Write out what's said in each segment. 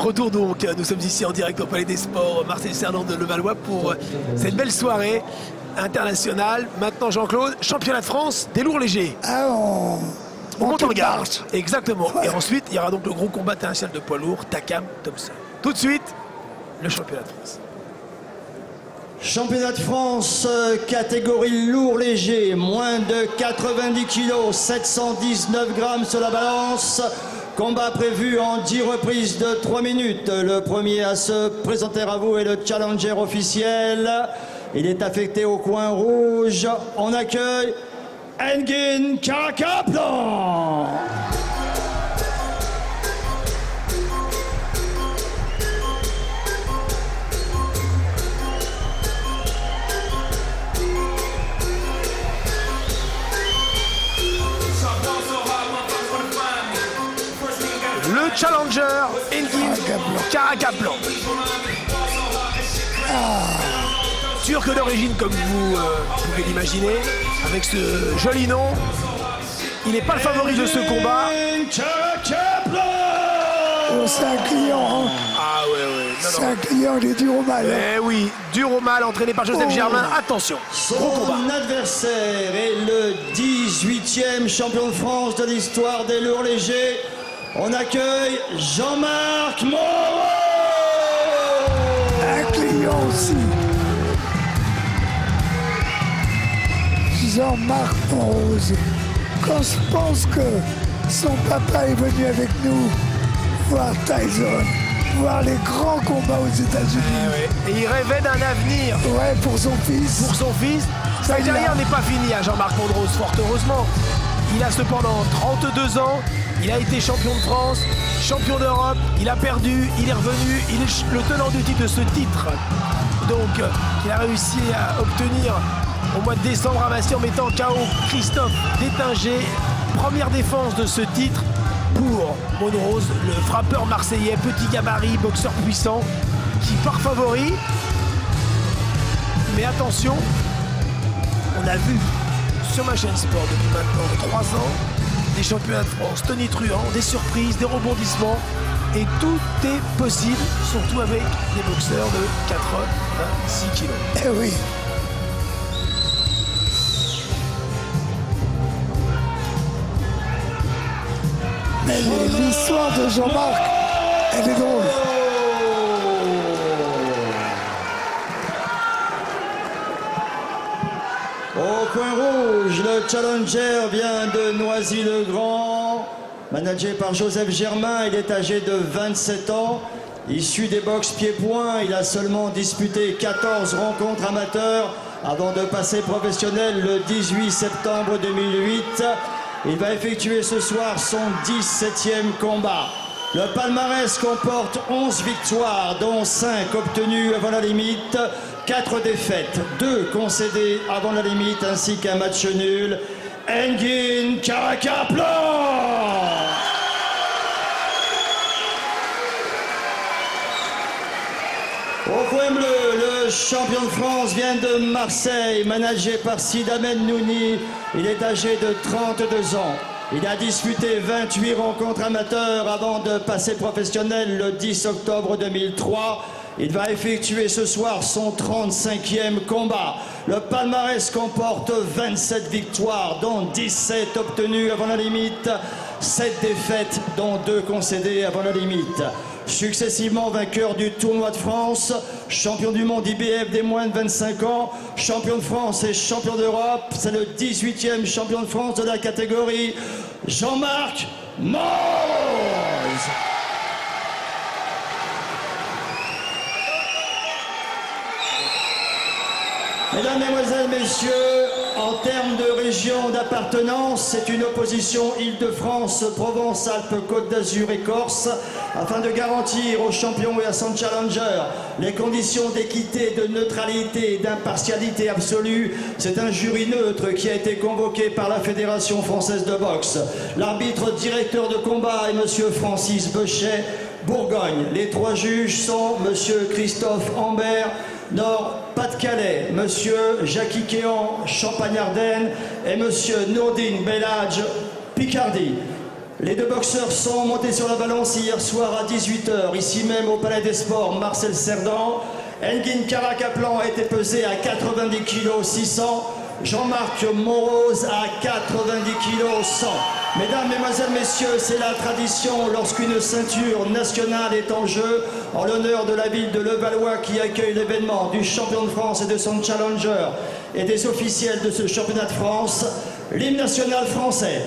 Retour donc, nous sommes ici en direct au Palais des Sports, Marcel Cerdan de Levallois pour cette belle soirée internationale. Maintenant Jean-Claude, championnat de France des lourds légers. Ah, on monte en garde. marche. Exactement. Ouais. Et ensuite, il y aura donc le gros combat international de poids lourd, Takam Thompson. Tout de suite, le championnat de France. Championnat de France, catégorie lourd léger, moins de 90 kg, 719 grammes sur la balance. Combat prévu en 10 reprises de 3 minutes. Le premier à se présenter à vous est le challenger officiel. Il est affecté au coin rouge. On accueille Engin Karakaplan. Le challenger, Engin Karakaplan. Turc d'origine, comme vous pouvez l'imaginer, avec ce joli nom. Il n'est pas le favori de ce combat. Oh, c'est un client, hein. Ah ouais. C'est un client, il est dur au mal. Eh oui, dur au mal, entraîné par Joseph Germain. Attention, gros combat. Son adversaire est le 18e champion de France de l'histoire des lourds légers. On accueille Jean-Marc Moreau. Un client aussi. Jean-Marc Monrose. Quand je pense que son papa est venu avec nous voir Tyson, voir les grands combats aux États-Unis. Et il rêvait d'un avenir Ouais, pour son fils. pour son fils. Sa il a- carrière n'est pas finie à Jean-Marc Monrose, fort heureusement. Il a cependant 32 ans. Il a été champion de France, champion d'Europe. Il a perdu, il est revenu. Il est le tenant du titre de ce titre. Donc, il a réussi à obtenir au mois de décembre à Massy en mettant KO Christophe Détinger. Première défense de ce titre pour Monrose, le frappeur marseillais, petit gabarit, boxeur puissant, qui part favori. Mais attention, on a vu sur ma chaîne sport depuis maintenant 3 ans des championnats de France tonitruants, des surprises, des rebondissements. Et tout est possible, surtout avec des boxeurs de 86 kilos. Eh oui. Mais l'histoire de Jean-Marc, elle est drôle. Au coin rouge, le challenger vient de Noisy-le-Grand. Managé par Joseph Germain, il est âgé de 27 ans. Issu des box pieds-points, il a seulement disputé 14 rencontres amateurs avant de passer professionnel le 18 septembre 2008. Il va effectuer ce soir son 17e combat. Le palmarès comporte 11 victoires, dont 5 obtenues avant la limite, 4 défaites, 2 concédées avant la limite, ainsi qu'un match nul. Engin Karakaplan. Au coin bleu, le champion de France vient de Marseille, managé par Sid Ahmed Nouni. Il est âgé de 32 ans. Il a disputé 28 rencontres amateurs avant de passer professionnel le 10 octobre 2003. Il va effectuer ce soir son 35e combat. Le palmarès comporte 27 victoires, dont 17 obtenues avant la limite, 7 défaites, dont 2 concédées avant la limite. Successivement vainqueur du tournoi de France, champion du monde IBF des moins de 25 ans, champion de France et champion d'Europe. C'est le 18e champion de France de la catégorie, Jean-Marc Monrose. Mesdames, Mesdemoiselles, Messieurs, en termes de région d'appartenance, c'est une opposition Île-de-France, Provence-Alpes-Côte d'Azur et Corse, afin de garantir aux champions et à son challenger les conditions d'équité, de neutralité et d'impartialité absolue. C'est un jury neutre qui a été convoqué par la Fédération française de boxe. L'arbitre directeur de combat est M. Francis Bechet, Bourgogne. Les 3 juges sont M. Christophe Ambert, Nord-Pas-de-Calais, Monsieur Jackie Kéan, Champagne-Ardenne et Monsieur Nourdine Belladj, Picardie. Les deux boxeurs sont montés sur la balance hier soir à 18 h, ici même au Palais des Sports, Marcel Cerdan. Engin Kara-Kaplan a été pesé à 90 kg 600. Jean-Marc Monrose à 90 kg 100. Mesdames, Mesdemoiselles, Messieurs, c'est la tradition lorsqu'une ceinture nationale est en jeu, en l'honneur de la ville de Levallois qui accueille l'événement du champion de France et de son challenger et des officiels de ce championnat de France, l'hymne national français.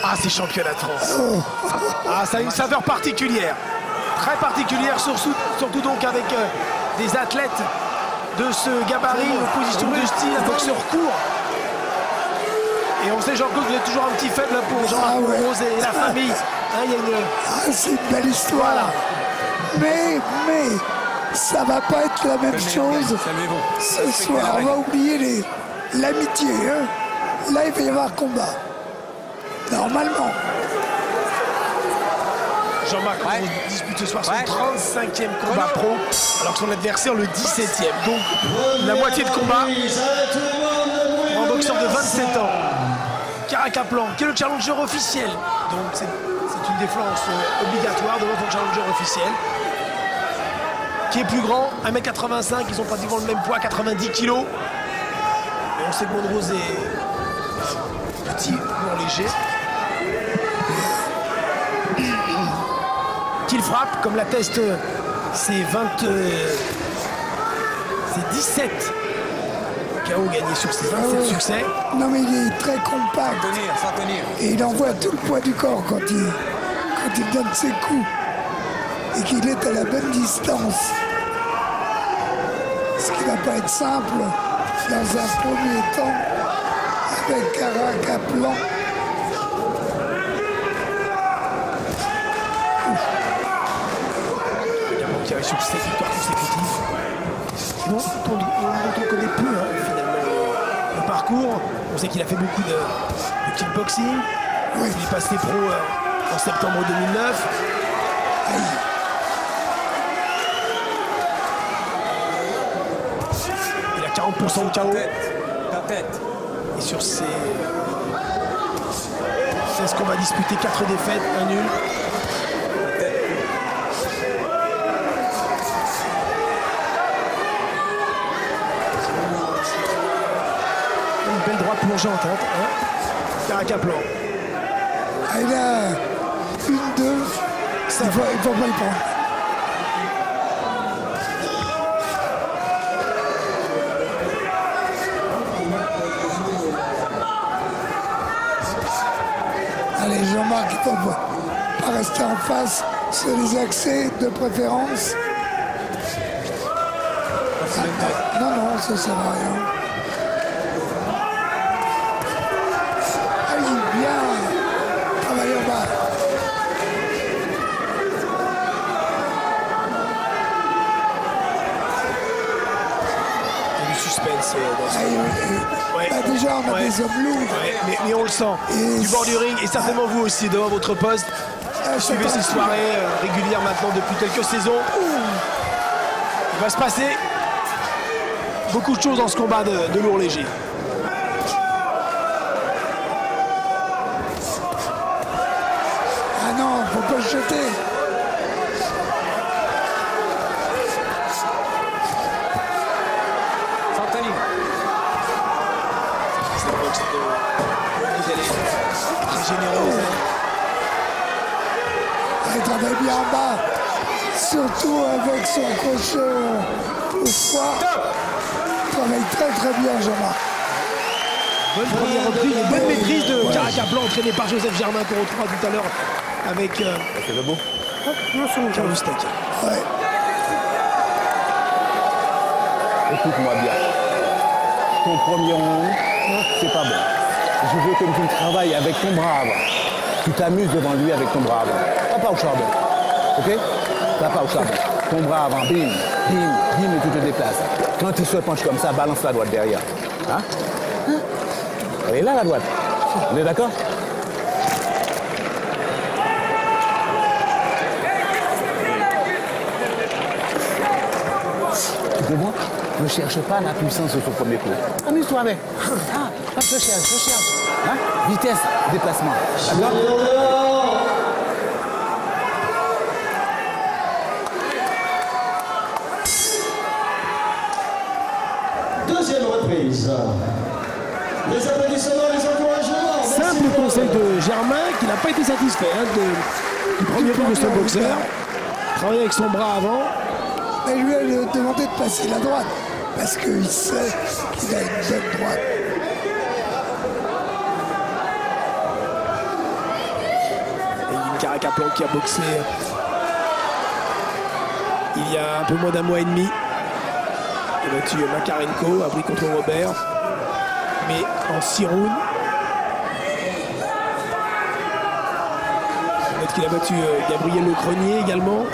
Ah, ces championnats de France. Ah, ça a une saveur particulière. Très particulière, surtout donc avec des athlètes de ce gabarit, opposition de style, un boxeur court. Et on sait, Jean-Claude, vous êtes toujours un petit faible pour Jean-Marc Monrose et la famille. Hein, y a une... c'est une belle histoire. Voilà. Mais, ça va pas être la même chose ce soir. On va oublier l'amitié. Hein. Là, il va y avoir combat. Normalement. Jean-Marc dispute ce soir son 35e combat pro, alors que son adversaire le 17e. Donc la moitié de combat. Un boxeur de 27 ans. Kara-Kaplan, qui est le challenger officiel. Donc c'est une défense obligatoire devant son challenger officiel. Qui est plus grand, 1m85, ils ont pratiquement le même poids, 90 kg. Et on sait que Monrose est petit, non léger. Qu'il frappe, comme l'atteste c'est 17 KO gagnés sur ses 27 succès. Non mais il est très compact. Sans tenir. Et il envoie tout le poids du corps quand il donne ses coups. Et qu'il est à la bonne distance. Ce qui ne va pas être simple dans un premier temps avec Kara-Kaplan. Qui avait sur 7 victoires consécutives. Dont on connaît peu finalement le parcours. On sait qu'il a fait beaucoup de kickboxing. Il est passé pro en septembre 2009. Il a 40% de KO. Et sur ses 16 combats disputés, 4 défaites, 1 nul. Une belle droite plongeante, hein. Kara-Kaplan. Il a 1-2. Il ne faut pas le prendre. Allez, Jean-Marc, il ne faut pas rester en face sur les accès de préférence. Non, ça ne sert à rien. Allez, bien. Travaille en bas. Il y a du suspense dans ce déjà, on a des hommes lourds. Mais on le sent. Du bord du ring, et certainement vous aussi, devant votre poste. Suivez ces soirées régulières maintenant depuis quelques saisons. Il va se passer beaucoup de choses dans ce combat de lourd léger. Ah non, faut pas le jeter. Il travaille bien en bas. surtout avec son crochet au foie. Travaille très bien, Jean-Marc. Bonne première reprise et bonne maîtrise de Caracaplan, entraîné par Joseph Germain qu'on retrouvera tout à l'heure avec C'est le beau. Carlos Stack. Ouais. Écoute-moi bien. Ton premier round, c'est pas bon. Je veux que tu travailles avec ton bras avant. Tu t'amuses devant lui avec ton bras avant. Pas au charbon. Ok? Pas au charbon. Ton bras avant, bim, bim, bim, et tu te déplaces. Quand il se penche comme ça, balance la droite derrière. Hein? Elle est là, la droite. On est d'accord? Tu comprends? Ne cherche pas la puissance de ton premier coup. Amuse-toi avec. Ah, je cherche. Hein? Vitesse, déplacement. D'accord? Deuxième reprise. Les applaudissements, les encouragements. Simple conseil de Germain qui n'a pas été satisfait du premier coup de son boxeur. Travailler avec son bras avant. Et lui, elle lui a demandé de passer la droite. Parce qu'il sait qu'il a une bonne droite. Et Yves Caracaplan qui a boxé il y a un peu moins d'un mois et demi. Il a battu Makarenko, a pris contre Robert. Mais en 6 rounds. Peut-être qu'il a battu Gabriel Lecronier également.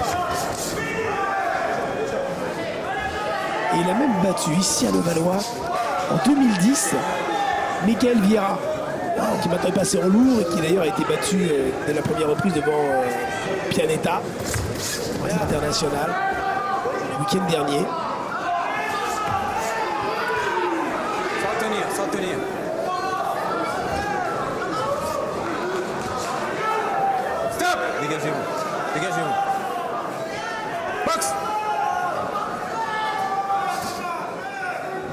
Et il a même battu ici à Levallois en 2010 Michael Vieira, qui maintenant est passé en lourd et qui d'ailleurs a été battu dès la première reprise devant Pianetta, international, le week-end dernier. Sans tenir. Stop! Dégagez-vous. Box!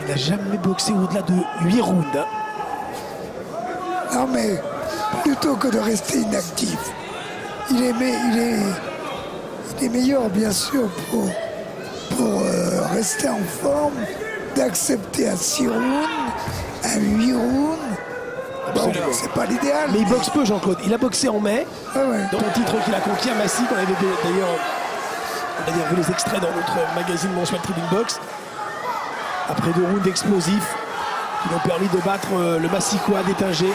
Il n'a jamais boxé au-delà de 8 rounds. Non mais, plutôt que de rester inactif, il est meilleur bien sûr pour rester en forme, d'accepter à 6 rounds, à 8 rounds. Bon, c'est pas l'idéal. Mais il boxe peu, Jean-Claude. Il a boxé en mai, dans le titre qu'il a conquis à Massy, qu'on avait d'ailleurs vu les extraits dans notre magazine mensuel Tribune Box. Après 2 rounds explosifs qui lui ont permis de battre le Massicois d'Étinger.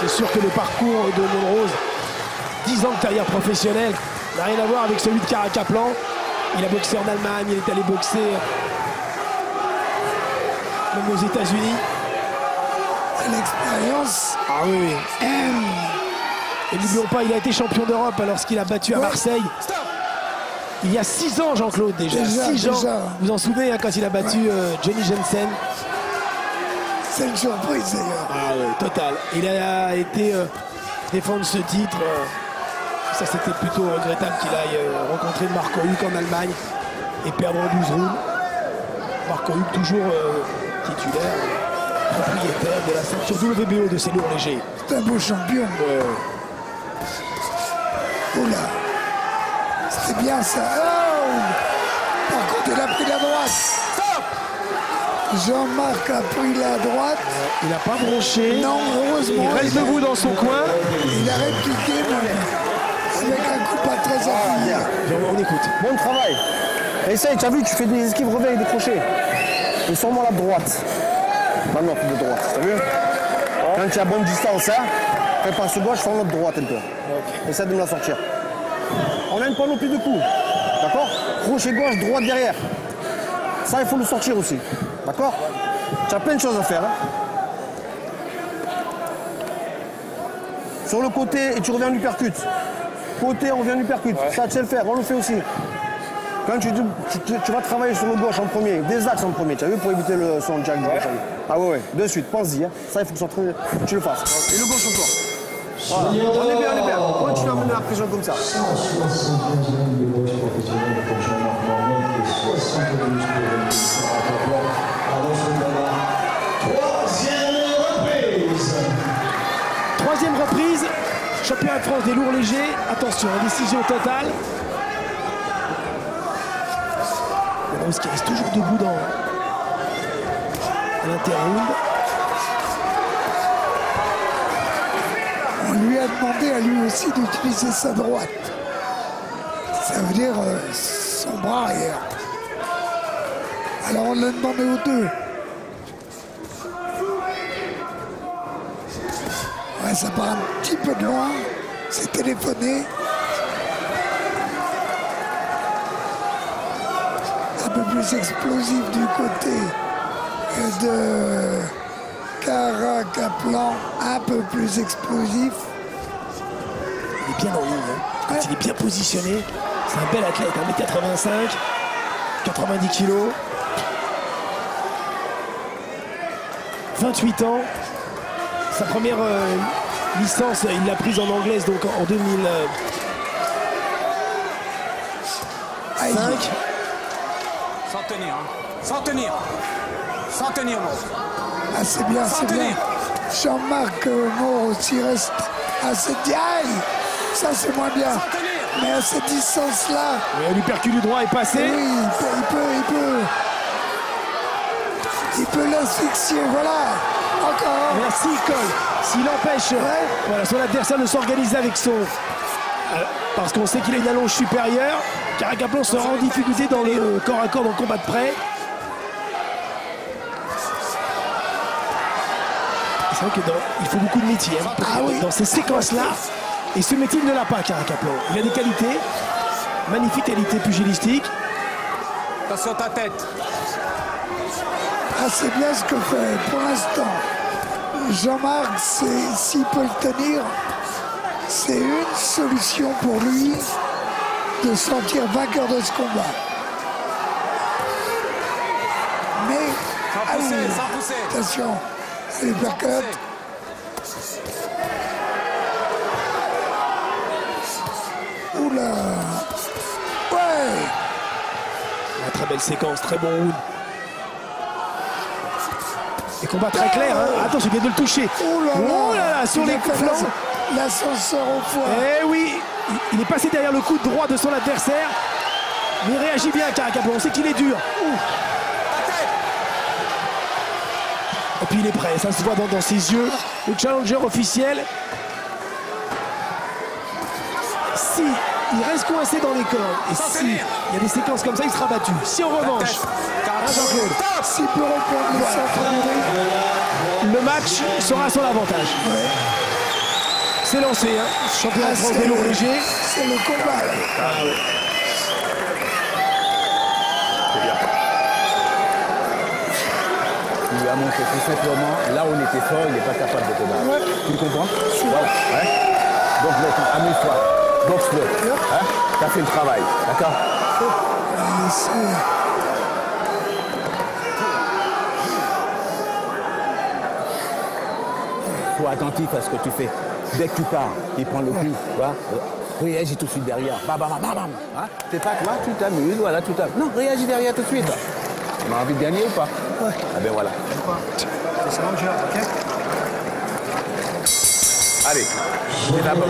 C'est sûr que le parcours de Monrose, 10 ans de carrière professionnelle, n'a rien à voir avec celui de Caracaplan. Il a boxé en Allemagne, il est allé boxer même aux États-Unis. L'expérience. Ah oui. Et n'oublions pas, il a été champion d'Europe lorsqu'il a battu à Marseille. Il y a 6 ans, Jean-Claude, déjà. 6 ans. Vous vous en souvenez, quand il a battu Johnny Jensen. C'est une surprise, d'ailleurs. Ah oui, total. Il a été défendre ce titre. Ça, c'était plutôt regrettable qu'il aille rencontrer Marco Huck en Allemagne et perdre en 12 rounds. Marco Huck, toujours titulaire, propriétaire de la ceinture WBO de ces lourds légers. C'est un beau champion. Oula. C'était bien ça. Oh, par contre, il a pris la droite. Jean-Marc a pris la droite. Il n'a pas bronché. Non, heureusement. Il reste debout dans son coin. Il a répliqué avec un coup pas très appuyé. On écoute. Bon travail. Essaye, tu as vu, tu fais des esquives, reviens avec des crochets. Et sûrement la droite. Maintenant, de droite. T'as vu? Quand tu as bonne distance, hein, prépare ce gauche, fais l'autre droite un peu. Essaye de me la sortir. On a une panoplie de coups. D'accord? Crochet gauche, droite derrière. Ça, il faut le sortir aussi. D'accord? Tu as plein de choses à faire. Hein. Sur le côté, et tu reviens en uppercut. Côté, on revient en uppercut. Ouais. Ça, tu sais le faire, on le fait aussi. Quand tu vas travailler sur le gauche en premier, des axes en premier, tu as vu, pour éviter son jack. Ouais. Ah ouais, de suite, pense-y. Hein. Ça, il faut que tu le fasses. Et le gauche encore. Voilà. On est bien. Continue à mener la pression comme ça. Troisième reprise, championnat de France des lourds légers. Attention, décision totale. Monrose qui reste toujours debout dans l'interround. On lui a demandé à lui aussi d'utiliser sa droite. Ça veut dire son bras arrière. Alors on l'a demandé aux deux. Ouais, ça part un petit peu de loin. C'est téléphoné. Un peu plus explosif du côté de Caracaplan, un peu plus explosif. Il est bien en ligne, hein. Quand il est bien positionné, c'est un bel athlète, 1m85, 90 kg, 28 ans. Sa première licence, il l'a prise en anglaise donc en 2005. Sans tenir, hein. Sans tenir. Sans tenir, Mauro. Ah, c'est bien, c'est bien. Jean-Marc Mauro aussi reste à cette... Aïe, ça c'est moins bien. Mais à cette distance-là... Oui, l'uppercut du droit est passé. Oui, il peut l'asphyxier, voilà. Encore. Merci, il colle. S'il empêche voilà, son adversaire de s'organiser avec son... parce qu'on sait qu'il a une allonge supérieure, Caracaplan sera en difficulté dans le corps à corps dans le combat de près. C'est vrai qu'il faut beaucoup de métier dans ces séquences-là. Et ce métier, il ne l'a pas, Caracaplan. Il a des qualités, magnifiques qualités pugilistiques. Attention ta tête. Ah, c'est bien ce que fait pour l'instant Jean-Marc. S'il peut le tenir, c'est une solution pour lui de sortir vainqueur de ce combat. Mais Sans pousser. attention, allez, percut. Oula. Ouais. Une très belle séquence, très bon round. Et combat très clair, hein. Attention, il vient de le toucher. Oh là là, sur les flancs. L'ascenseur au foie. Eh oui, il est passé derrière le coup de droit de son adversaire. Mais il réagit bien, Caracaplan. On sait qu'il est dur. Et puis il est prêt, ça se voit dans ses yeux. Le challenger officiel. Si il reste coincé dans les cordes et si il y a des séquences comme ça, il sera battu. Si en revanche, Jean-Claude, s'il peut reprendre le centre, le match sera à son avantage. C'est lancé, hein. Championnat de France des lourds légers. C'est le combat. C'est bien. Il lui a montré tout simplement, là où on était fort, il n'est pas capable de te battre. Tu le comprends? Voilà. Ouais. Donc maintenant, amuse-toi. Boxe-le. Hein? T'as fait le travail. D'accord? Sois attentif à ce que tu fais. Dès que tu pars, il prend le coup. Tu vois? Réagis tout de suite derrière. Bam, bam, bam, bam. Hein? T'es pas toi, tu t'amuses. Voilà, tu t'amuses. Non, réagis derrière tout de suite. On a envie de gagner ou pas? Ah ben voilà. C'est bon, ok. Allez, c'est la boxe.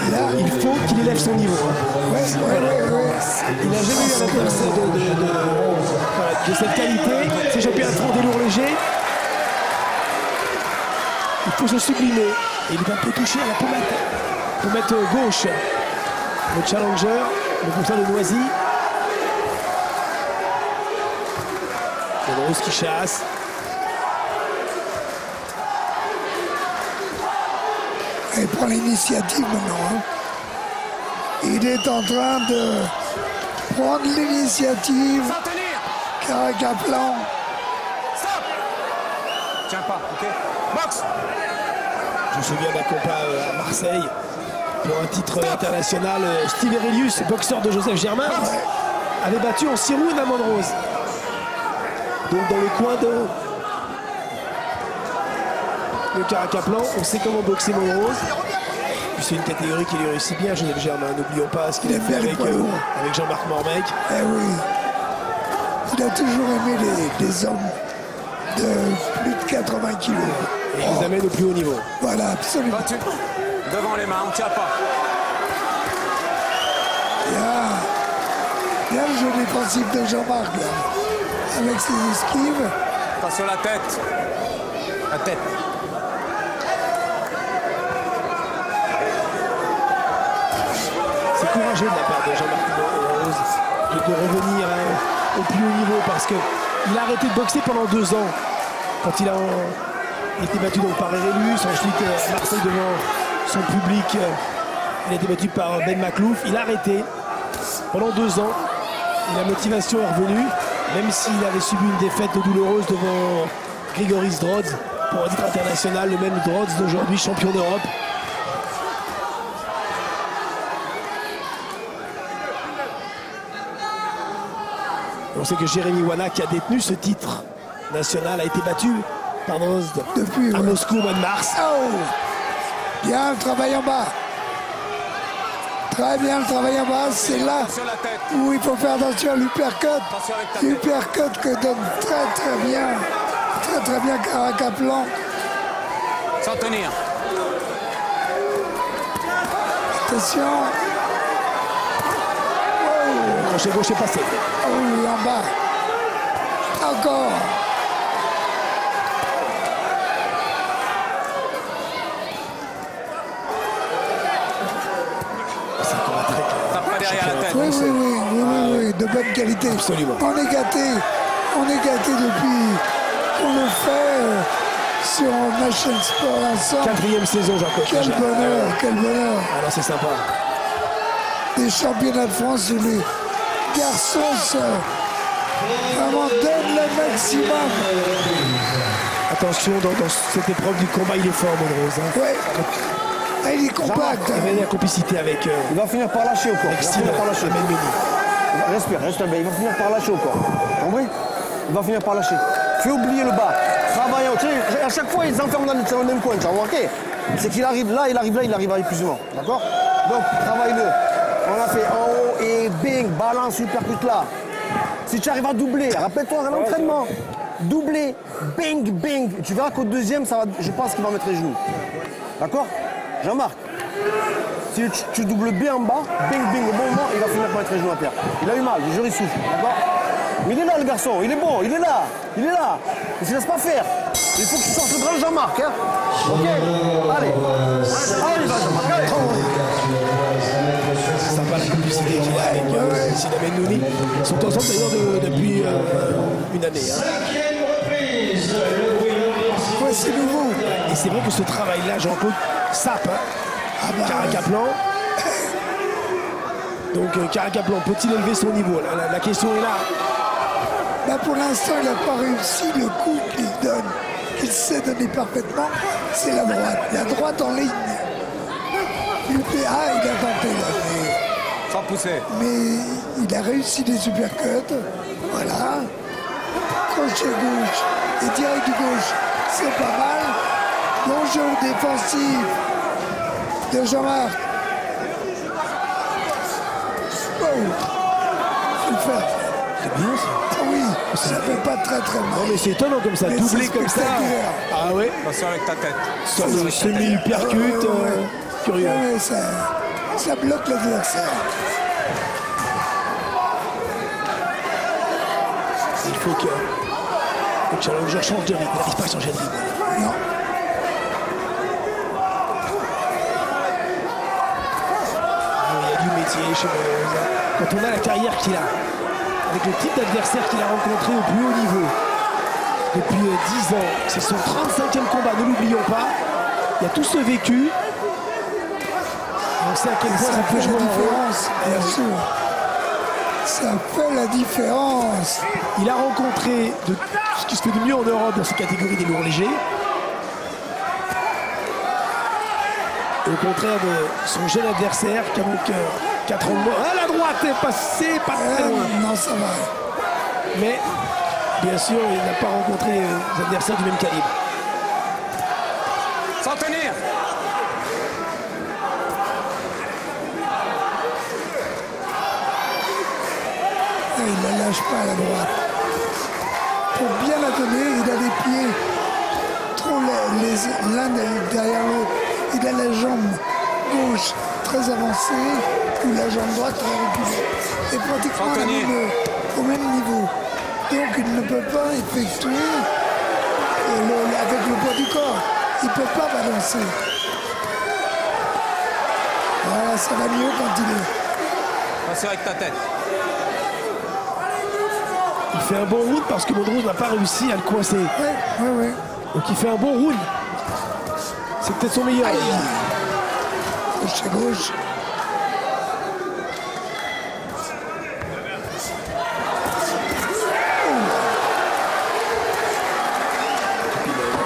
Là, il faut qu'il élève son niveau. Hein. Il n'a jamais eu un adversaire de cette qualité. C'est championnat de France des lourds légers. Il faut se sublimer. Et il va un peu toucher à la pommette gauche. Le challenger, le boxeur de Noisy. Monrose qui chasse. Il prend l'initiative maintenant. Hein. Il est en train de prendre l'initiative. Caracaplan. Stop. Tiens pas, ok. Boxe. Je me souviens d'un combat à Marseille pour un titre international. Steve Aurelius, boxeur de Joseph Germain, avait battu en 6 rounds à Monrose. Donc dans le coin de Caracaplan, on sait comment boxer Monrose. Puis c'est une catégorie qui lui réussit bien, Joseph Germain. N'oublions pas ce qu'il a fait avec Jean-Marc Mormec. Eh oui. Il a toujours aimé les hommes de plus de 80 kilos. Et il les amène au plus haut niveau. Voilà, absolument. Battu. Devant les mains, on ne tient pas. Bien le jeu défensif de Jean-Marc, là. Avec ses esquives. Attention la tête. La tête. C'est courageux de la part de Jean-Marc Rose de revenir au plus haut niveau parce qu'il a arrêté de boxer pendant 2 ans quand il a été battu donc par Erelus, ensuite à Marseille devant son public, il a été battu par Ben Maklouf, il a arrêté pendant 2 ans et la motivation est revenue, même s'il avait subi une défaite douloureuse devant Grigoris Drodz pour un titre international, le même Drodz d'aujourd'hui champion d'Europe. On sait que Jérémy Wana, qui a détenu ce titre national, a été battu par Drozd depuis à Moscou au mois de mars. Oh, bien le travail en bas. Très bien le travail en bas. C'est là où il faut faire attention à l'uppercut. L'uppercut que donne très bien Caracaplan. Sans tenir. Attention. Crochet gauche est passé. Oh, en bas. Encore. Tape pas derrière la tête. Oui, de bonne qualité. Absolument. On est gâté depuis qu'on le fait sur Nation Sport ensemble. 4e saison, Jean-Claude. Quel bonheur. Alors c'est sympa. Des championnats de France où les garçons vraiment donnent le maximum. Attention, dans cette épreuve du combat, il est fort, Monrose. Hein. Ouais. Ah, il est compact. Il y avait la complicité avec Il va finir par lâcher au corps. Il va finir par lâcher. Respire, reste bien. Il va finir par lâcher au corps. Compris? Il va finir par lâcher. Fais oublier le bas. Travaille. Tu sais, à chaque fois, ils s'enferment dans le même coin. Tu as remarqué? C'est qu'il arrive là, il arrive à épuisement. D'accord? Donc, travaille-le. On a fait en haut et bing, balance, supercute là. Si tu arrives à doubler, rappelle-toi à l'entraînement. Doubler, bing, bing. Tu verras qu'au deuxième, je pense qu'il va mettre les genoux. D'accord? Jean-Marc, si tu doubles bien en bas, bing, bing, au bon moment, il va finir par mettre les genoux à terre. Il a eu mal, le jury souffle. D'accord? Mais il est là, le garçon, il est bon, il est là. Il ne se laisse pas faire. Il faut que tu sortes le grand Jean-Marc. Hein? Ok? Allez, va Jean-Marc, allez. Sympa la complicité qu'il a avec Sidamen Nouni. Ils sont ensemble d'ailleurs depuis une année. Hein. Ouais, c'est nouveau. Et c'est vrai que ce travail-là, Jean-Claude, sape. Hein. Caracaplan. Donc Caracaplan, peut-il élever son niveau? La question est là. Bah, pour l'instant, il n'a pas réussi. Le coup qu'il donne, qu'il sait donner parfaitement, c'est la droite. La droite en ligne. L'UPA, il a tenté là. Sans pousser. Mais il a réussi des supercuts. Voilà. Crochet gauche et direct du gauche, c'est pas mal. Bon jeu défensif de Jean-Marc. Oh, faut le faire. C'est bien ça. Ah oui, ça fait pas très mal. Non mais c'est étonnant comme ça, Mais doublé c'est comme ça. spectaculaire. Ah ouais. Attention avec ta tête. Sur le semi-uppercut, curieux. Ouais, ça bloque l'adversaire. Il faut que le challenger change de rythme. Il n'arrive pas à changer de rythme. Non. Il y a du métier chez Monrose. Quand on a la carrière qu'il a, avec le type d'adversaire qu'il a rencontré au plus haut niveau, depuis 10 ans, c'est son 35e combat, ne l'oublions pas. Il y a tout ce vécu. On sait à quel point Ça fait jouer la un rôle. différence, bien sûr. Ça fait la différence. Il a rencontré ce qui se fait de mieux en Europe dans cette catégorie des lourds légers. Et au contraire de son jeune adversaire qui a donc 4 ans de moins. Ah, la droite est passée, pas très loin. Non, ça va. Mais bien sûr, il n'a pas rencontré des adversaires du même calibre. Sans tenir. Il ne lâche pas à la droite. Pour bien la donner, il a les pieds trop l'un derrière l'autre. Il a la jambe gauche très avancée ou la jambe droite très reculée. Et pratiquement au même niveau. Donc il ne peut pas effectuer avec le poids du corps. Il ne peut pas balancer. Voilà, ça va mieux quand il est. Passez avec ta tête. Il fait un bon round parce que Montrose n'a pas réussi à le coincer. Ouais. Donc il fait un bon round. C'est peut-être son meilleur. Gauche à gauche.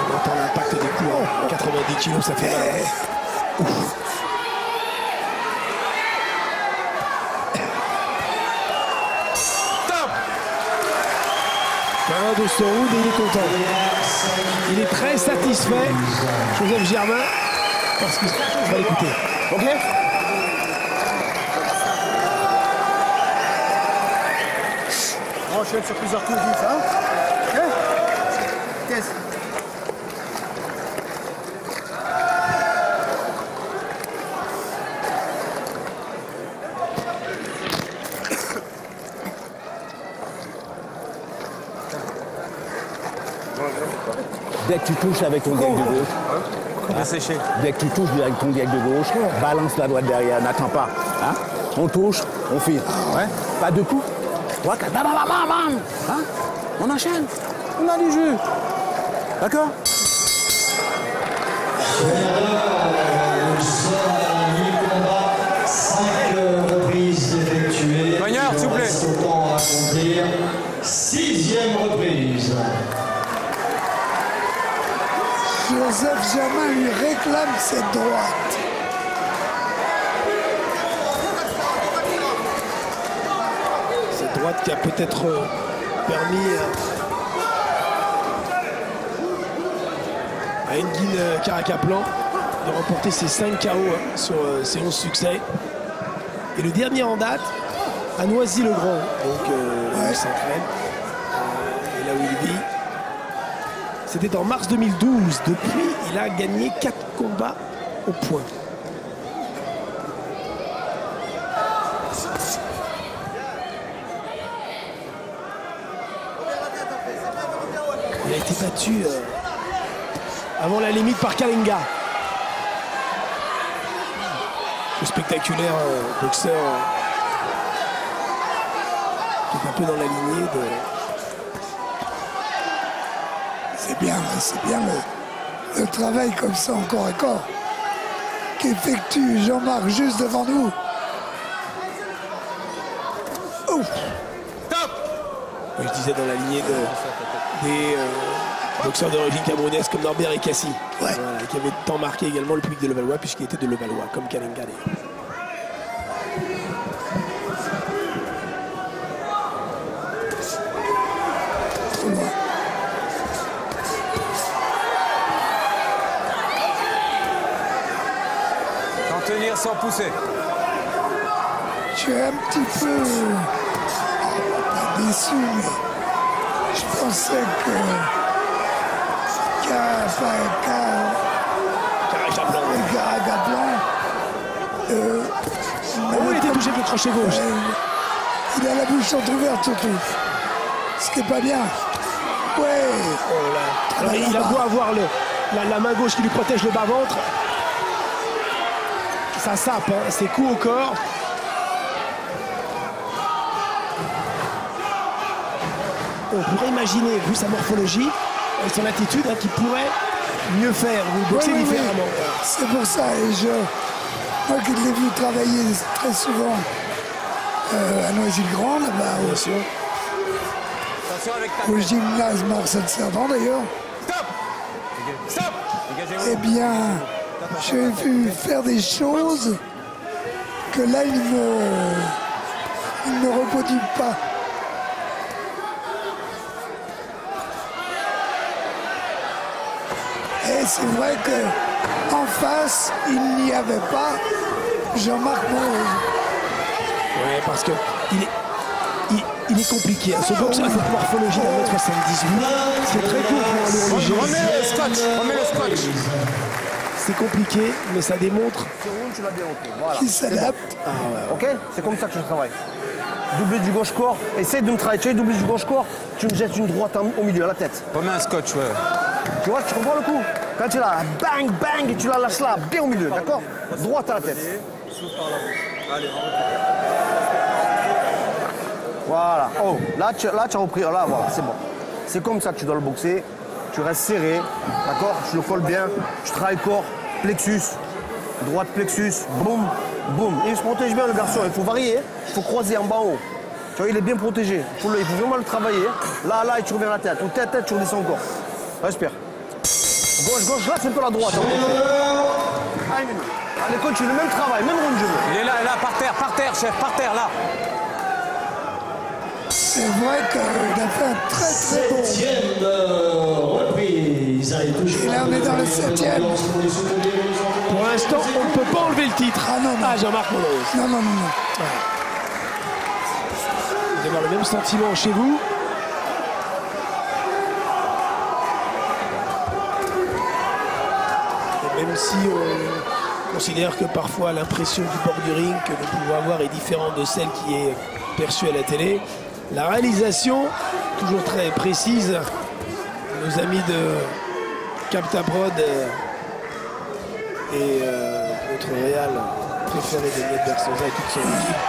On entend l'impact des coups. 90 kilos, ça fait mal. Ouf. De ce round et il est content. Il est très satisfait, Joseph Germain, parce qu'il va l'écouter. Ok. On enchaîne sur plusieurs coups vifs, hein. Ok. Qu'est-ce? Dès que tu touches avec ton gag de gauche, dès que tu touches avec ton gag de gauche, balance la droite derrière, n'attends pas. Hein? On touche, on file. Ouais? Pas de coups. 3, 4, bam, bam, bam, bam. Hein? On enchaîne. On a du jus. D'accord? Reprises effectuées. Magnard, s'il vous plaît. Temps à accomplir. 6e reprise. Joseph Germain lui réclame cette droite. Cette droite qui a peut-être permis à Engin Karakaplan de remporter ses 5 KO sur ses 11 succès. Et le dernier en date à Noisy-le-Grand. Donc il s'entraîne. Et là où il vit. C'était en mars 2012. Depuis, il a gagné 4 combats au point. Il a été battu avant la limite par Kalenga. Le spectaculaire boxeur qui est un peu dans la lignée de... C'est bien le travail comme ça, encore et corps, qu'effectue Jean-Marc juste devant nous. Ouf. Je disais dans la lignée des boxeurs d'origine camerounaise comme Norbert et Cassie, voilà, qui avaient tant marqué également le public de Levallois, puisqu'il était de Levallois, comme Kalenga d'ailleurs. Tenir sans pousser. Je suis un petit peu pas déçu, mais je pensais que Karakaplan il était touché le crochet gauche. Il a la bouche entrouverte surtout. Ce qui n'est pas bien. Ouais. Alors, il a beau avoir la main gauche qui lui protège le bas-ventre. Ça sape, hein, c'est coup au corps. On pourrait imaginer, vu sa morphologie et son attitude, hein, qu'il pourrait mieux faire ou boxer différemment. Oui. C'est pour ça, et moi qui l'ai vu travailler très souvent à Noisy-le-Grand, là-bas au gymnase Marcel Cerdan d'ailleurs. Eh bien, j'ai vu faire des choses que là, il ne reproduit pas. Et c'est vrai qu'en face, il n'y avait pas Jean-Marc Montrose. Oui, parce que il est compliqué. Ce boxeur a cette morphologie d'un mètre 78. C'est très court pour un lourd léger. Remets le scotch, remets le scotch. C'est compliqué, mais ça démontre Tu l'as bien repris. Voilà. Qui s'adapte. Ok, c'est comme ça que je travaille. Doublé du gauche corps, essaye de me travailler. Tu sais, doublé du gauche corps, tu me jettes une droite au milieu, à la tête. Remets un scotch, ouais. Tu vois, tu comprends le coup? Quand tu l'as, bang, bang, et tu la lâches là, bien au milieu, d'accord? Droite à la tête. Allez, Voilà. Oh, là, tu as repris. Là, voilà, c'est bon. C'est comme ça que tu dois le boxer. Tu restes serré, d'accord? Tu le colles bien. Tu travailles corps, plexus, droite plexus, boum, boum. Et il se protège bien, le garçon. Il faut varier. Il faut croiser en bas en haut. Tu vois, il est bien protégé. Il faut vraiment le travailler. Là, et tu reviens à la tête. Ou tête, tu redescends encore. Respire. Gauche, gauche, là, c'est un peu la droite. Allez, continue, le même travail, même ronde de jeu. il est là, par terre, chef, par terre, là. C'est vrai qu'il a fait un très bon. Septième reprise. Allez, toujours. Et là, on est dans le 7e. Pour l'instant, on ne peut pas enlever le titre. Ah non, non. Ah, Jean-Marc Monrose. Non, non, non, non. Vous allez avoir le même sentiment chez vous. Et même si on considère que parfois l'impression du bord du ring que nous pouvons avoir est différente de celle qui est perçue à la télé, la réalisation, toujours très précise, nos amis de Captaprod et notre réal préféré de Ned Bersosa et toute son équipe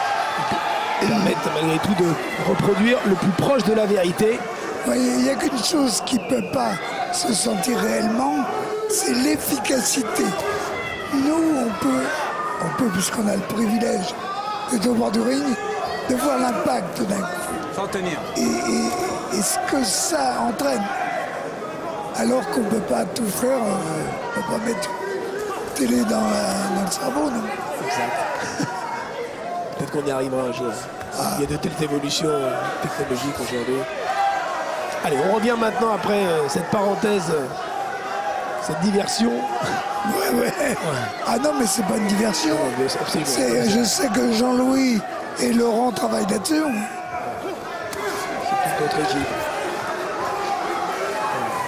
permettent malgré tout de reproduire le plus proche de la vérité. Il n'y a qu'une chose qui ne peut pas se sentir réellement, c'est l'efficacité. Nous, on peut, puisqu'on a le privilège d'être au bord du ring, de voir l'impact d'un coup. Sans tenir. Et ce que ça entraîne. Alors qu'on ne peut pas tout faire, on ne peut pas mettre une télé dans le cerveau, non? Exact. Peut-être qu'on y arrivera un jour. Il y a de telles évolutions technologiques aujourd'hui. Allez, on revient maintenant après cette parenthèse, cette diversion. Ouais. Ah non, mais c'est pas une diversion. Absolument. Je sais que Jean-Louis et Laurent travaillent là-dessus. C'est toute notre équipe.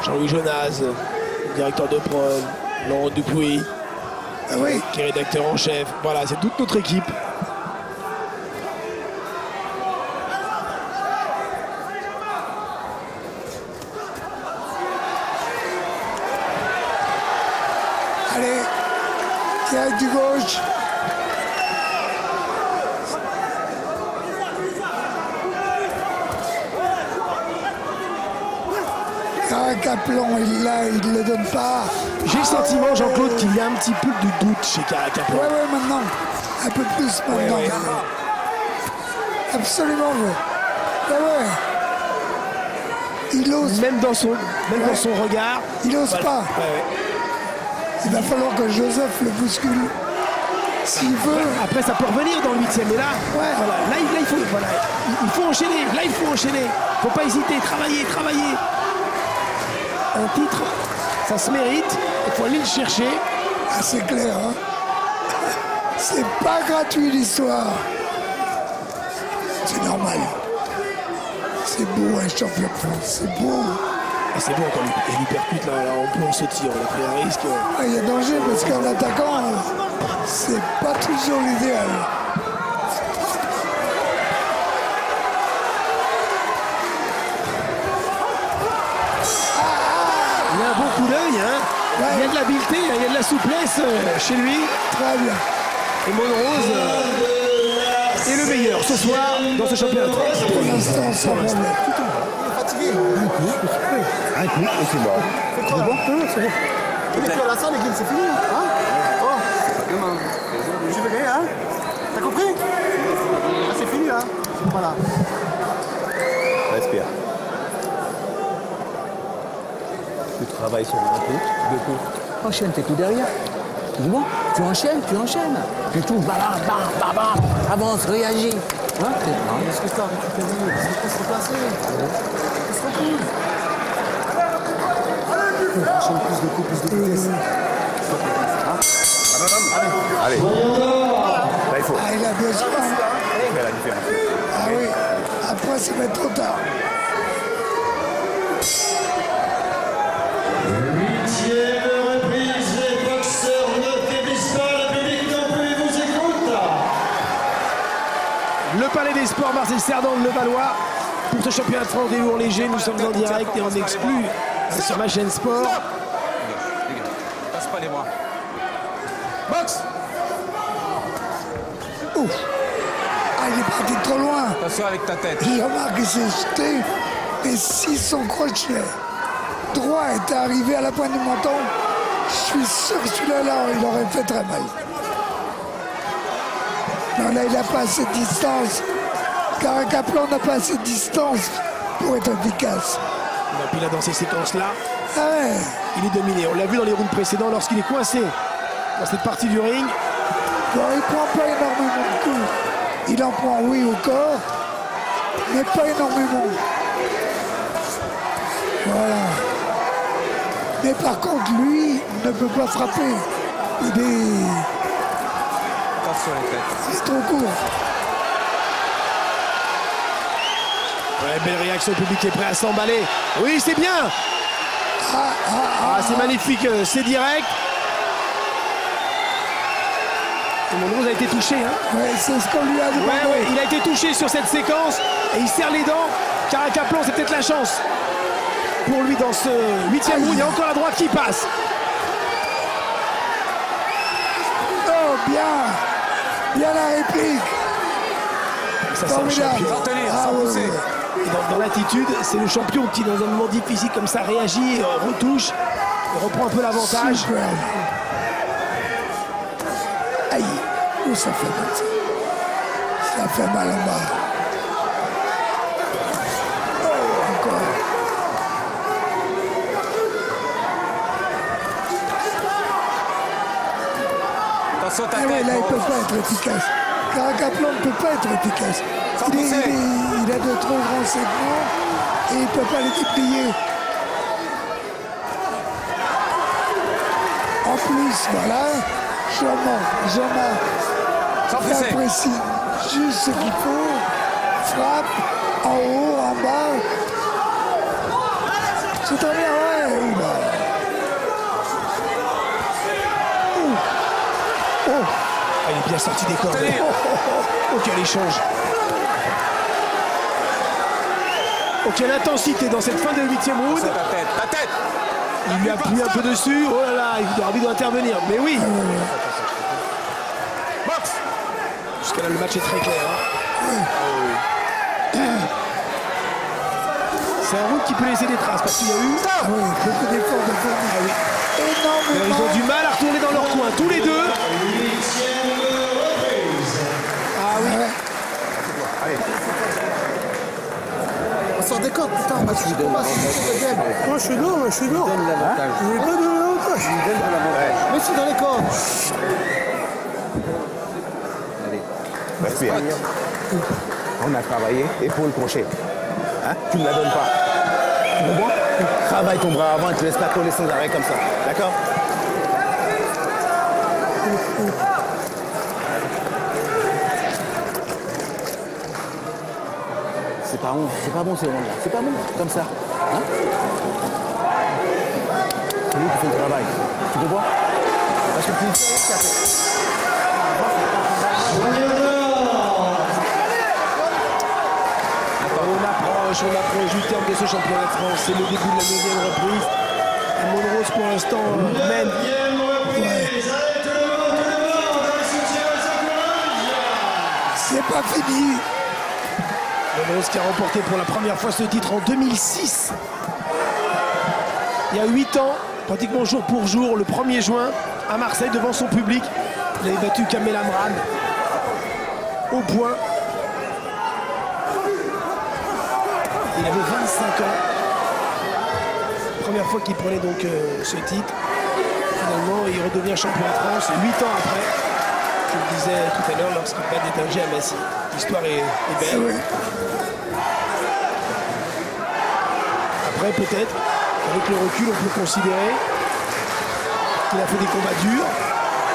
Jean-Louis Jonas, directeur de prod, Laurent Dupuis, Ah oui. qui est rédacteur en chef. Voilà, c'est toute notre équipe. Allez, direct du gauche. Caracaplan, il ne le donne pas. J'ai le sentiment, Jean-Claude, qu'il y a un petit peu de doute chez Caracaplan. Ouais, maintenant. Un peu plus maintenant. Ouais. Absolument, ouais. Il ose. Même dans son regard. Il n'ose Voilà. pas. Ouais. Il va falloir que Joseph le bouscule. S'il veut. Après, ça peut revenir dans le 8e. Mais là, Ouais. voilà, là, il faut enchaîner. Là, il faut enchaîner. Il ne faut pas hésiter. Travailler. Un titre, ça se mérite. Il faut aller le chercher. Ah, c'est clair, hein. C'est pas gratuit l'histoire. C'est normal. C'est beau un champion de France, c'est beau. Et c'est bon quand il lui percute là, on se tire, on a pris un risque. Ah, il y a danger parce qu'en attaquant, c'est pas toujours l'idéal. Il a un bon coup d'œil, hein. Ouais. Il y a de l'habileté, il y a de la souplesse chez lui. Très bien. Et Monrose est le meilleur ce soir dans ce championnat de France. Pour l'instant, sans problème. Un coup, et c'est bon. C'est bon? C'est bon. Il est plus à la salle, les gars, c'est fini. Hein? Oh. Je vais gagner, hein? T'as compris? Ah, c'est fini, là. Voilà. Respire. Tu travailles sur un coup, deux coups. Enchaîne tes coups derrière. C'est bon? Tu enchaînes. Tu touches, avance, réagis. Hein? Qu'est-ce que t'as récupéré? C'est se replacer. C'est se reprise. Enchaîne plus de vitesse. Allez. Là, il faut. Ah, il a besoin. Fais la différence. Ah oui, Après, ça va être trop tard. 8e reprise, les boxeurs ne faiblissent pas, le public non plus vous écoute. Le Palais des Sports, Marcel Cerdan de Levallois. Pour ce championnat de France des lourds légers, nous sommes en direct et en exclu sur ma chaîne Sport. Passe pas les bras. Box. Ouf. Ah, il est parti trop loin. Attention avec ta tête. J'ai remarqué qu'il s'est jeté, mais si son crochet droit était arrivé à la pointe du menton, je suis sûr que celui-là, il aurait fait très mal. Non, là, il n'a pas assez de distance. Caracaplan n'a pas assez de distance pour être efficace. Et puis là, dans ces séquences-là, Ah ouais. il est dominé. On l'a vu dans les rounds précédents lorsqu'il est coincé dans cette partie du ring. Bon, il ne prend pas énormément de coups. Il en prend, oui, au corps, mais pas énormément. Voilà. Mais par contre, lui ne peut pas frapper. Il est Attention les têtes. trop court. Ouais, belle réaction, le public est prêt à s'emballer. Oui, c'est bien. Ah, c'est magnifique, c'est direct. Et Monrose a été touché. Hein. Ouais, c'est ce qu'on lui a demandé. Ouais, il a été touché sur cette séquence et il serre les dents. Caracaplan, c'est peut-être la chance pour lui dans ce 8e round. Il y a encore la droite qui passe. Oh, bien. Bien la réplique. Ça, c'est un Formidable. champion. Sans tenir, Ah, sans ouais, pousser. ouais. Et dans l'attitude, c'est le champion qui, dans un moment difficile comme ça, réagit, retouche, et reprend un peu l'avantage. Super. Aïe. Oh, ça fait mal, ça. Ça fait mal en bas. Oh, encore. Attention ta Ah ouais, tête. là, il ne Monrose. peut pas être efficace. Caracaplan ne peut pas être efficace. Sans Il pousser. a de trop grands segments et il ne peut pas les déplier. En plus, voilà, Jean-Marc, Sans bien pousser. précis, juste ce qu'il faut, frappe, en haut, en bas. C'est très bien, ouais. Oula. Ah, il est bien sorti des cordes. Tenir. Oh, quel échange. Oh, quelle intensité dans cette fin de 8e round. C'est ta tête. Ta tête. Il lui appuie un peu dessus. Oh là là, il a envie d'intervenir. Mais oui. Box. Jusqu'à là, le match est très clair. Hein. C'est un round qui peut laisser des traces parce qu'il y a eu. Ah oui, beaucoup d'efforts de fourni. Ah oui. Ils Énormément. ont du mal à retourner dans leur coin, tous les deux. 8e reprise. Ah oui. On s'en décote, putain. Moi, je suis lourd, moi, je suis lourd. Je lui donne l'avantage. Je lui donne l'avantage. Je lui donne l'avantage. Mais c'est dans les cordes. Allez, respire. On a travaillé, épaule crochet. Hein? Tu ne la donnes pas. Tu comprends? Travaille ton bras avant et ne te laisse pas coller sans arrêt comme ça. D'accord? C'est pas bon ces rondes-là. C'est pas bon, comme ça. Hein? C'est lui qui fait le travail. Tu comprends? Parce que tu On approche du terme de ce championnat de France. C'est le début de la 9e reprise. Et Monrose pour l'instant mène. 9e reprise. Allez, tout le monde, un soutien à sa courage. C'est pas fini. Monrose qui a remporté pour la première fois ce titre en 2006. Il y a 8 ans, pratiquement jour pour jour, le 1er juin, à Marseille, devant son public. Il avait battu Kamel Amran au point. Il avait 25 ans. Première fois qu'il prenait donc ce titre. Finalement, il redevient champion de France 8 ans après. Je le disais tout à l'heure lorsqu'il bat Détanger à Massy. L'histoire est belle. Après, peut-être, avec le recul, on peut considérer qu'il a fait des combats durs,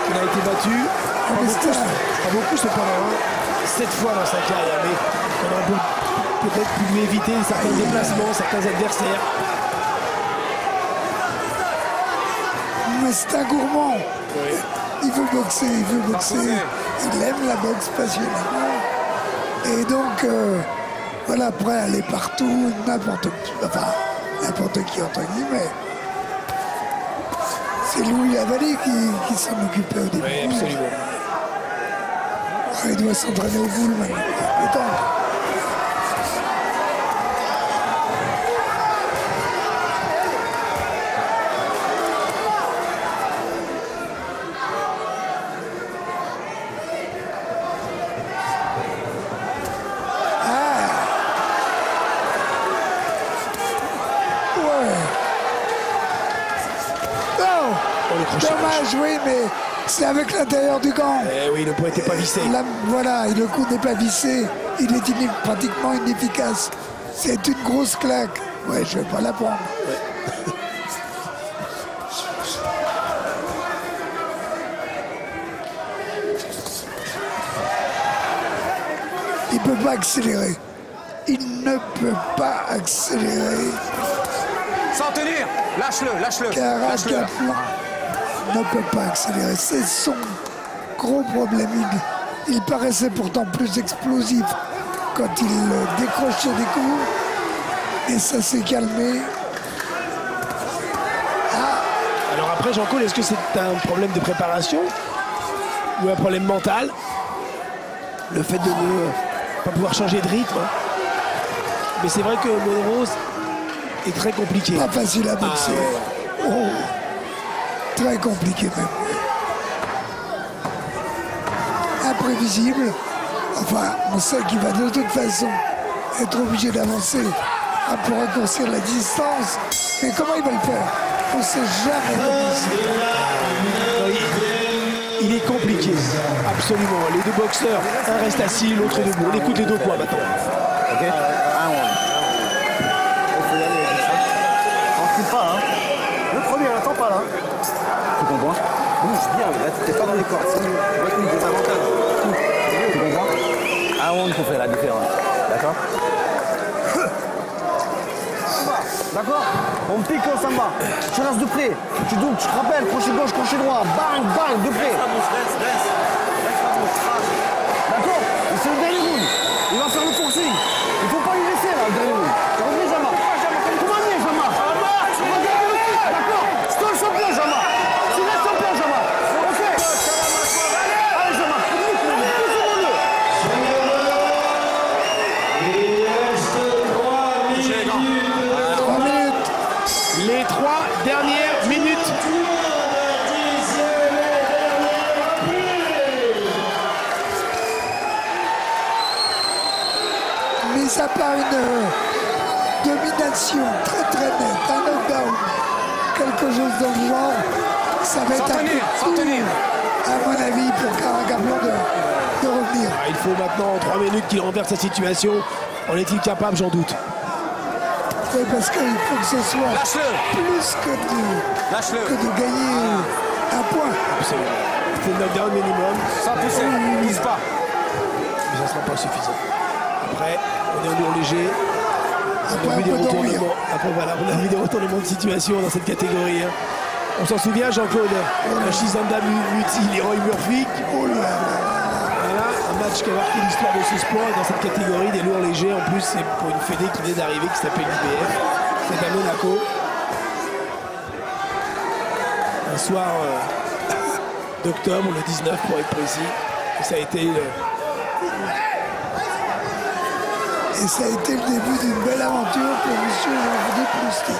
qu'il a été battu. Pas beaucoup cependant, hein. 7 fois dans sa carrière, mais pendant peut-être pu lui éviter certains déplacements, certains adversaires. Mais c'est un gourmand. Oui. Il veut boxer, il veut boxer. Il aime la boxe passionnément. Et donc, voilà, prêt à aller partout, n'importe qui entre guillemets. C'est Louis Lavallée qui s'en occupait au début. Oui, absolument. Il doit s'entraîner au boule maintenant. Dommage, oui, mais c'est avec l'intérieur du gant. Eh oui, le poids n'était pas vissé. Là, voilà, le coup n'est pas vissé. Il est pratiquement inefficace. C'est une grosse claque. Ouais, je vais pas la prendre. Ouais. Il peut pas accélérer. Il ne peut pas accélérer. Sans tenir. Lâche-le, lâche-le. Lâche-le. Ne peut pas accélérer. C'est son gros problème. Il paraissait pourtant plus explosif quand il décrochait des coups. Et ça s'est calmé. Alors après, Jean-Claude, est-ce que c'est un problème de préparation ou un problème mental? Le fait de ne pas pouvoir changer de rythme. Mais c'est vrai que Monrose est très compliqué. Pas facile à boxer. Oh. Très compliqué même. Imprévisible. Enfin, on sait qu'il va de toute façon être obligé d'avancer pour raccourcir la distance. Mais comment il va le faire? On ne sait jamais comment il est compliqué. Absolument. Les deux boxeurs, un reste assis, l'autre debout. On écoute les deux points maintenant. Ok. Pas, hein. Le premier, on n'attend pas là. Tu comprends? Bouge bien, là t'es pas dans les cordes, c'est mieux. Tu vois qu'il y a des avantages. Tu comprends? Un round qu'on fait la différence. D'accord? D'accord? On pique au samba. Tu restes de près. Tu doubles, tu te rappelles, crochet gauche, crochet droit. Bang, bang, de près. D'accord? C'est le dernier round. Il va faire le forcing. Il faut pas lui laisser là, le dernier round. Tu reviens jamais. D'accord, c'est toi le champion, Jama. Tu restes champion, Jama. Ok. Allez, Jama. Il reste 3 minutes. 3 minutes. Les 3 dernières minutes. Mais à part une domination très très nette, un knockdown, quelque chose dans le genre, ça va être un peu tenir. À mon avis, pour Karagarland de revenir. Il faut maintenant 3 minutes qu'il renverse sa situation. En est-il capable? J'en doute. Oui, parce qu'il faut que ce soit plus Lâche-le. que de gagner un point. Absolument. Il faut le knockdown minimum. Sans pousser, pousse pas. Mais ça ne sera pas suffisant. Après, on est en lourd léger. Après, on peut dormir. Après, voilà, on a vu des retournements de situation dans cette catégorie. Hein. On s'en souvient, Jean-Claude, Shizanda Muti, Leroy Murphy. Oh là là. Voilà, un match qui a marqué l'histoire de ce sport dans cette catégorie des lourds légers. En plus, c'est pour une fédé qui vient d'arriver, qui s'appelle l'IBF. C'est à Monaco. Un soir d'octobre, le 19 pour être précis. Et ça a été... Et ça a été le début d'une belle aventure pour M. Jean-Claude Plousty.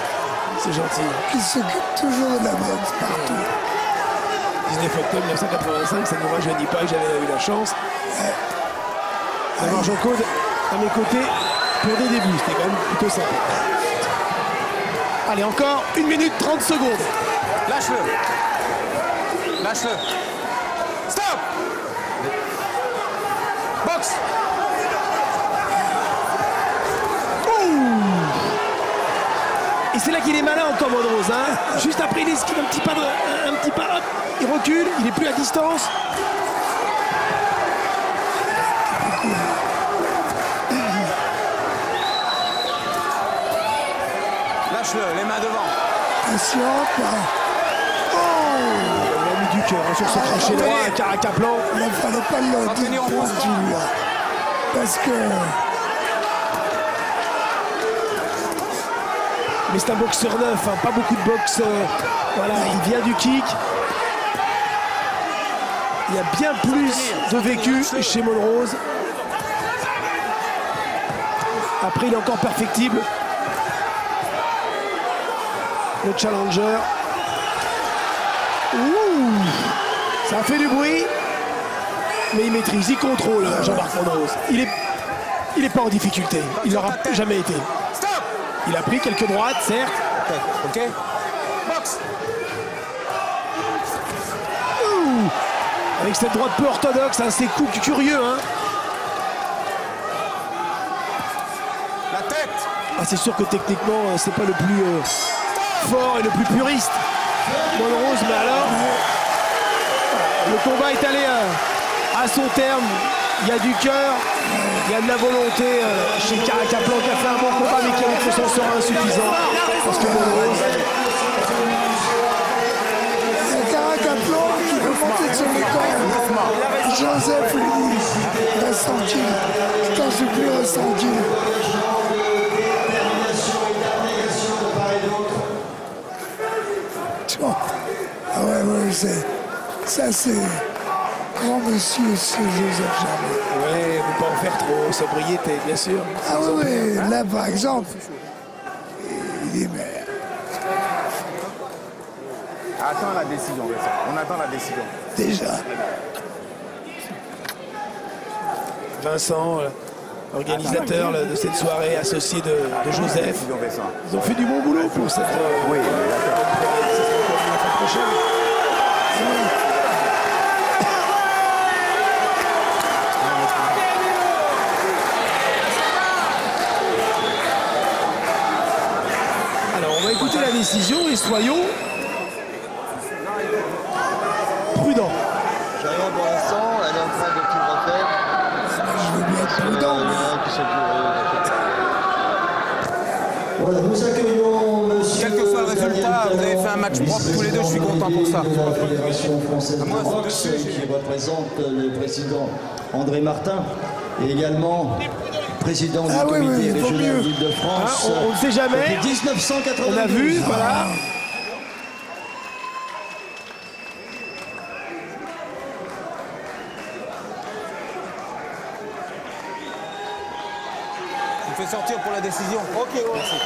C'est gentil. Qui s'occupe toujours de la boxe partout. 19 octobre 1985, ça ne me rajeunit pas, j'avais eu la chance d'avoir Jean-Claude à mes côtés pour des débuts. C'était quand même plutôt sympa. Allez, encore 1 minute 30 secondes. Lâche-le. Lâche-le. Stop. Boxe. Et c'est là qu'il est malin encore, Monrose. Hein. Juste après, il esquive un petit pas, hop, il recule, il est plus à distance. Attention, oh! Il a mis du cœur sur ce crochet droit à Caracaplan. Il ne fallait pas le dire pointu, là. Parce que... Mais c'est un boxeur neuf, hein, pas beaucoup de boxe. Voilà, il vient du kick. Il y a bien plus de vécu chez Monrose. Après, il est encore perfectible. Le challenger. Ouh, ça a fait du bruit. Mais il maîtrise, il contrôle Jean-Marc Monrose. Il est pas en difficulté. Il n'aura jamais été. Il a pris quelques droites, certes. Ok. Box. Avec cette droite peu orthodoxe, hein, ces coups curieux. Hein. La tête. Ah, c'est sûr que techniquement, c'est pas le plus fort et le plus puriste. Monrose, mais alors, le combat est allé à son terme. Il y a du cœur, il y a de la volonté chez Caracaplan qui a fait un bon combat, mais qui a montré son sort insuffisant. Parce que Monrose... Caracaplan qui veut monter de son école. Joseph lui dit, reste tranquille. Je t'en supplie, reste tranquille. Ah ouais, ça c'est grand monsieur, c'est Joseph Germain. Ouais, faut pas en faire trop, sobriété, bien sûr. Ah oui, là par exemple, il dit mais... Attends la décision, on attend la décision. Déjà. Vincent, organisateur de cette soirée, associé de Joseph. Ils ont fait du bon boulot pour cette... Oui, d'accord. Alors, on va écouter la décision et soyons prudents. J'ai rien pour l'instant, elle est en train de tout refaire. Je veux bien être prudent. Voilà, nous accueillons monsieur... Quel que soit le résultat, vous avez fait un match propre tous les deux, je suis content pour ça. De la Fédération française de boxe qui représente le président André Martin et également président du comité régional d'Île-de-France. On ne sait jamais. Depuis 1992. On a vu, voilà. Je me fais sortir pour la décision. Ok, merci.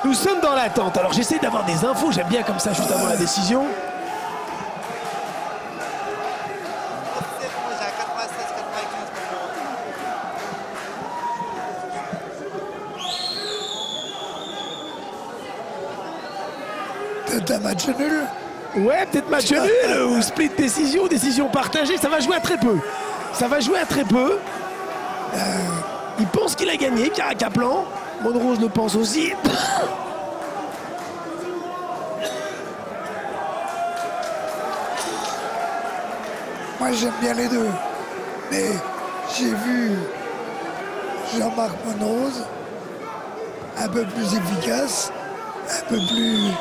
Nous sommes dans l'attente. Alors j'essaie d'avoir des infos, j'aime bien comme ça juste avant la décision. Peut-être un match nul. Ouais, peut-être match nul ou split décision, décision partagée. Ça va jouer à très peu. Ça va jouer à très peu. Il pense qu'il a gagné, Caracaplan. Monrose le pense aussi. Moi j'aime bien les deux. Mais j'ai vu Jean-Marc Monrose un peu plus efficace, un peu plus...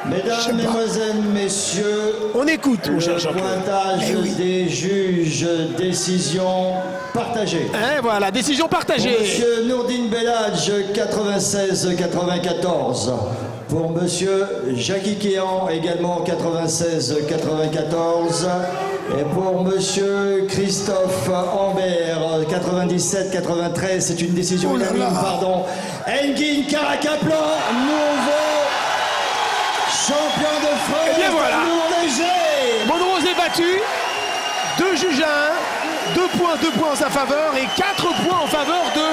Mesdames, Mesdemoiselles, Messieurs, on écoute, mon cher le Jean-Claude. pointage des juges, décision partagée. Et voilà, décision partagée. Pour Monsieur Nourdine Belladj, 96-94. Pour Monsieur Jackie Kéan, également 96-94. Et pour Monsieur Christophe Ambert, 97-93. C'est une décision unanime, pardon. Engin Caracaplan, nouveau champion de France. Et bien voilà. Léger. Monrose est battu. 2 juges à 1. 2 points en sa faveur et 4 points en faveur de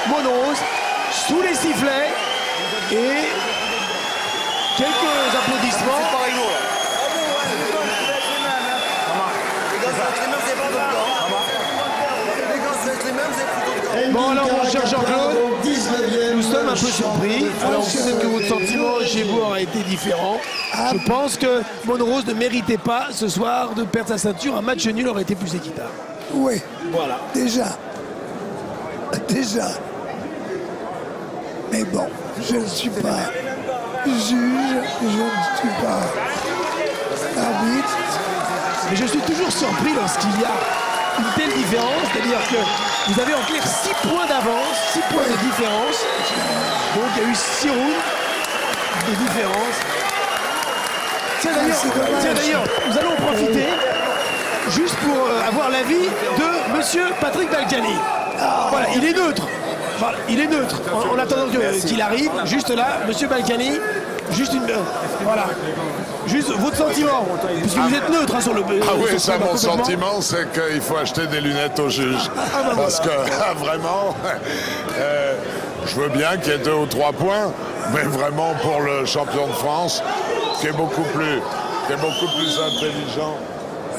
Monrose. Sous les sifflets. Et quelques applaudissements. Bon alors mon cher Jean-Claude, nous sommes sommes un peu surpris. Alors peut-être que votre sentiment chez vous aurait été différent. Je pense que Monrose ne méritait pas ce soir de perdre sa ceinture. Un match nul aurait été plus équitable. Oui, Voilà. déjà. Mais bon, je ne suis pas juge, je ne suis pas arbitre. Mais je suis toujours surpris lorsqu'il y a une telle différence. C'est-à-dire que vous avez en clair 6 points d'avance, 6 points de différence. Donc il y a eu 6 rounds de différence. Tiens d'ailleurs, nous allons en profiter juste pour avoir l'avis de monsieur Patrick Balkany. Voilà, il est neutre. Voilà, il est neutre. En attendant qu'il arrive, juste là, monsieur Balkany, juste une. Voilà. Juste votre sentiment, puisque vous êtes neutre sur le. Ah oui, sur ça, le mon complètement. sentiment, c'est qu'il faut acheter des lunettes au juge. Parce que vraiment, je veux bien qu'il y ait 2 ou 3 points, mais vraiment pour le champion de France, qui est beaucoup plus intelligent.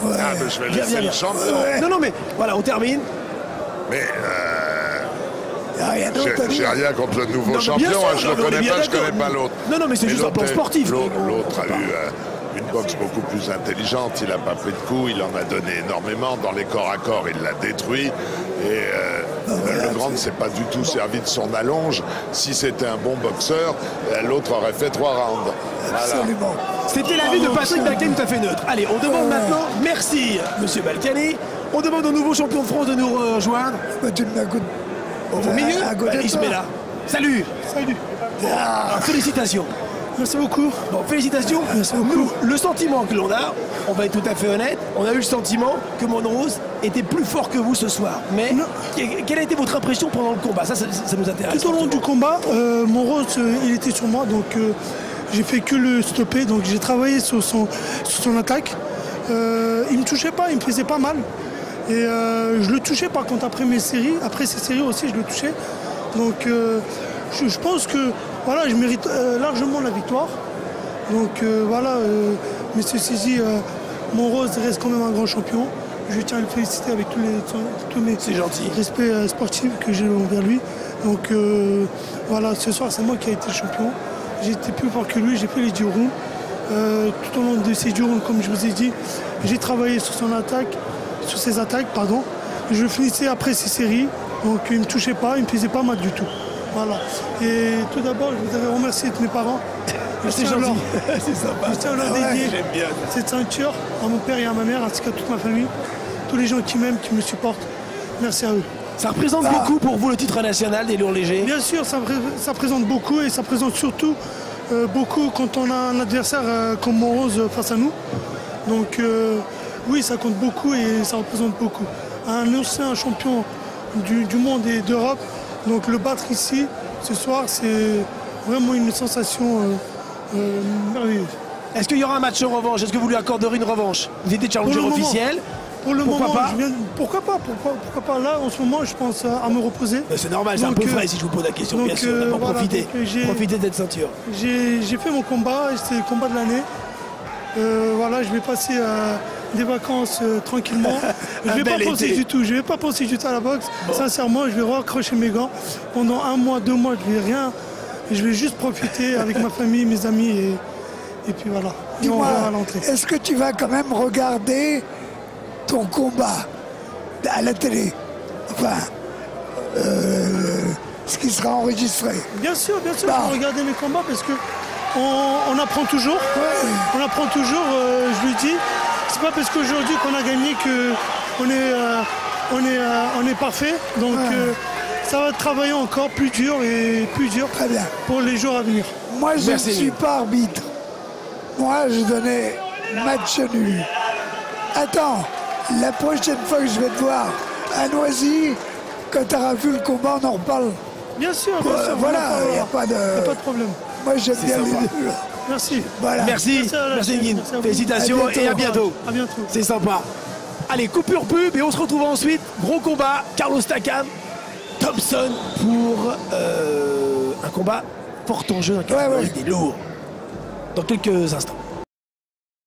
Ah, mais je vais laisser le champion. Non, mais voilà, on termine. Mais Rien d'autre à j'ai dire. rien contre le nouveau Non, mais champion, bien sûr, je le on est connais bien pas, je d'accord. connais pas l'autre. Non, mais c'est juste un plan sportif. L'autre a eu une boxe beaucoup plus intelligente, il n'a pas pris de coups, il en a donné énormément. Dans les corps à corps, il l'a détruit. Et le Grand ne s'est pas du tout servi de son allonge. Si c'était un bon boxeur, l'autre aurait fait 3 rounds. Voilà. Absolument. C'était l'avis de Patrick Balkany tout à fait neutre. Allez, on demande maintenant, merci monsieur Balkany, on demande au nouveau champion de France de nous rejoindre. Bah, tu me goût- Au milieu, à côté de il se toi. met là. Salut. Salut. Alors, félicitations. Merci beaucoup. Bon, félicitations. Nous, le sentiment que l'on a, on va être tout à fait honnête, on a eu le sentiment que Monrose était plus fort que vous ce soir. Mais quelle a été votre impression pendant le combat? Ça nous intéresse. Tout au long du combat, Monrose, il était sur moi, donc j'ai fait que le stopper. Donc j'ai travaillé sur son attaque. Il me touchait pas, il me faisait pas mal. Et je le touchais par contre après mes séries. Après ces séries aussi, je le touchais. Donc je pense que voilà, je mérite largement la victoire. Donc voilà, mais ceci dit, Monrose reste quand même un grand champion. Je tiens à le féliciter avec tous mes respects sportifs que j'ai envers lui. Donc voilà, ce soir c'est moi qui ai été le champion. J'ai été plus fort que lui, j'ai fait les 10 rounds. Tout au long de ces 10 rounds, comme je vous ai dit, j'ai travaillé sur ses attaques. Je finissais après ses séries, donc il ne me touchait pas, il ne me faisait pas mal du tout. Voilà. Et tout d'abord, je voudrais remercier tous mes parents. C'est gentil, c'est sympa. Je tiens à leur dédier J'aime bien. cette ceinture à mon père et à ma mère, ainsi qu'à toute ma famille, tous les gens qui m'aiment, qui me supportent. Merci à eux. Ça représente beaucoup pour vous le titre national des lourds légers? Bien sûr, ça représente beaucoup et ça représente surtout beaucoup quand on a un adversaire comme Monrose face à nous. Donc oui, ça compte beaucoup et ça représente beaucoup. Un ancien champion du monde et d'Europe, donc le battre ici, ce soir, c'est vraiment une sensation merveilleuse. Est-ce qu'il y aura un match en revanche? Est-ce que vous lui accorderez une revanche? Vous êtes challenger officiel? Pour le Pourquoi moment, pas pourquoi pas? Là, en ce moment, je pense à me reposer. C'est normal, c'est un peu frais si je vous pose la question, bien sûr. D'abord, voilà, profitez de cette ceinture. J'ai fait mon combat, c'était le combat de l'année. Voilà, je vais passer des vacances tranquillement. Je vais pas penser du tout. Je vais pas penser du tout à la boxe. Bon. Sincèrement, je vais raccrocher mes gants. Pendant 1 mois, 2 mois, je vais rien. Je vais juste profiter avec ma famille, mes amis et puis voilà. Dis-moi, est-ce que tu vas quand même regarder ton combat à la télé? Enfin, ce qui sera enregistré. Bien sûr, je vais regarder mes combats parce que on apprend toujours. Ouais. On apprend toujours, je lui dis. C'est pas parce qu'aujourd'hui qu'on a gagné qu'on est parfait. Donc ça va travailler encore plus dur et plus dur. Très bien. Pour les jours à venir. Moi, je ne suis pas arbitre. Moi, je donnais match nul. Attends, la prochaine fois que je vais te voir à Noisy, quand tu auras vu le combat, on en reparle. Bien sûr. Voilà, il n'y a pas de problème. Moi, j'aime bien les deux. Merci. Voilà. Merci Nguyen. Félicitations et à bientôt. À bientôt. C'est sympa. Allez, coupure pub et on se retrouve ensuite. Gros combat, Carlos Takam, Thompson pour un combat fort en jeu, un catégorie des lourds. Dans quelques instants.